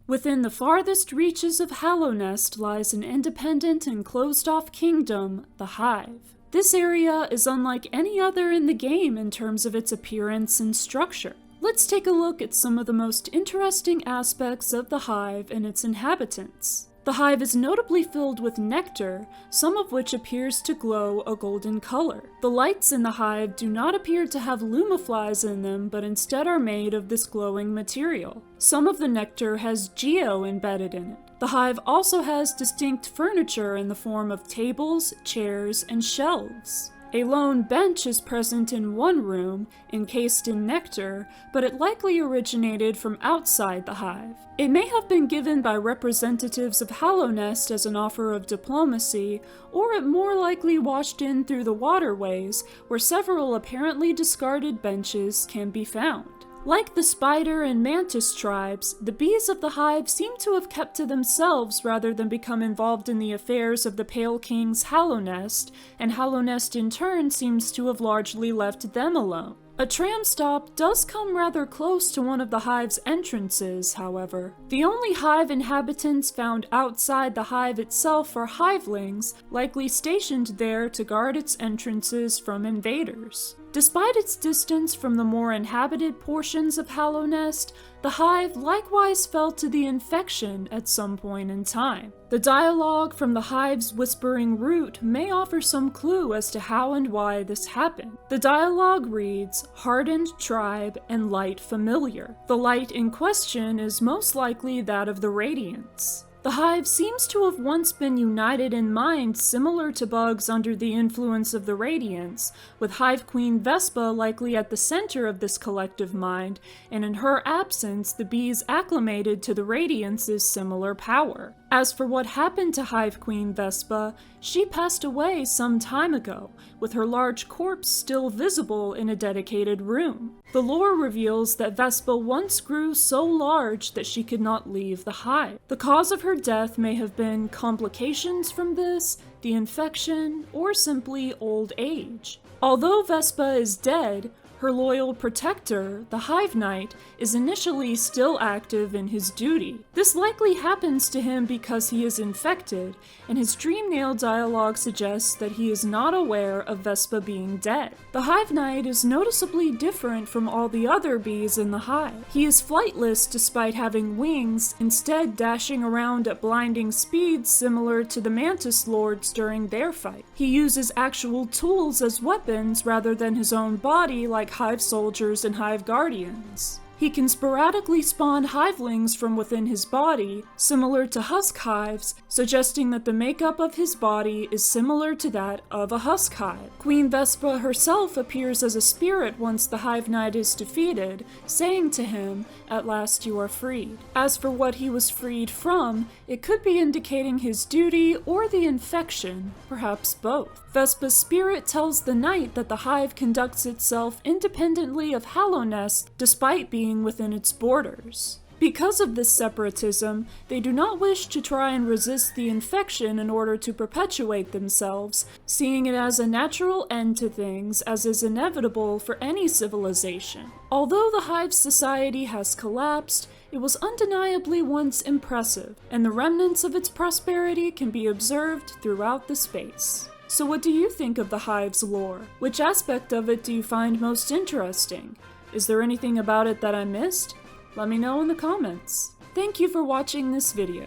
Within the farthest reaches of Hallownest lies an independent and closed-off kingdom, the Hive. This area is unlike any other in the game in terms of its appearance and structure. Let's take a look at some of the most interesting aspects of the Hive and its inhabitants. The Hive is notably filled with nectar, some of which appears to glow a golden color. The lights in the Hive do not appear to have lumaflies in them, but instead are made of this glowing material. Some of the nectar has geo embedded in it. The Hive also has distinct furniture in the form of tables, chairs, and shelves. A lone bench is present in one room, encased in nectar, but it likely originated from outside the Hive. It may have been given by representatives of Hallownest as an offer of diplomacy, or it more likely washed in through the waterways, where several apparently discarded benches can be found. Like the spider and mantis tribes, the bees of the Hive seem to have kept to themselves rather than become involved in the affairs of the Pale King's Hallownest, and Hallownest in turn seems to have largely left them alone. A tram stop does come rather close to one of the Hive's entrances, however. The only Hive inhabitants found outside the Hive itself are Hivelings, likely stationed there to guard its entrances from invaders. Despite its distance from the more inhabited portions of Hallownest, the Hive likewise fell to the infection at some point in time. The dialogue from the Hive's whispering root may offer some clue as to how and why this happened. The dialogue reads, "Hardened tribe and light familiar." The light in question is most likely that of the Radiants. The Hive seems to have once been united in mind similar to bugs under the influence of the Radiants, with Hive Queen Vespa likely at the center of this collective mind, and in her absence the bees acclimated to the Radiants' similar power. As for what happened to Hive Queen Vespa, she passed away some time ago, with her large corpse still visible in a dedicated room. The lore reveals that Vespa once grew so large that she could not leave the Hive. The cause of her death may have been complications from this, the infection, or simply old age. Although Vespa is dead, her loyal protector, the Hive Knight, is initially still active in his duty. This likely happens to him because he is infected, and his Dreamnail dialogue suggests that he is not aware of Vespa being dead. The Hive Knight is noticeably different from all the other bees in the Hive. He is flightless despite having wings, instead dashing around at blinding speeds similar to the Mantis Lords during their fight. He uses actual tools as weapons rather than his own body like Hive soldiers and Hive guardians. He can sporadically spawn hivelings from within his body, similar to husk hives, suggesting that the makeup of his body is similar to that of a husk hive. Queen Vespa herself appears as a spirit once the Hive Knight is defeated, saying to him, "At last you are freed." As for what he was freed from, it could be indicating his duty or the infection, perhaps both. Vespa's spirit tells the Knight that the Hive conducts itself independently of Hallownest despite being within its borders. Because of this separatism, they do not wish to try and resist the infection in order to perpetuate themselves, seeing it as a natural end to things as is inevitable for any civilization. Although the Hive's society has collapsed, it was undeniably once impressive, and the remnants of its prosperity can be observed throughout the space. So what do you think of the Hive's lore? Which aspect of it do you find most interesting? Is there anything about it that I missed? Let me know in the comments. Thank you for watching this video.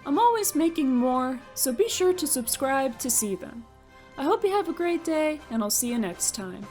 I'm always making more, so be sure to subscribe to see them. I hope you have a great day, and I'll see you next time.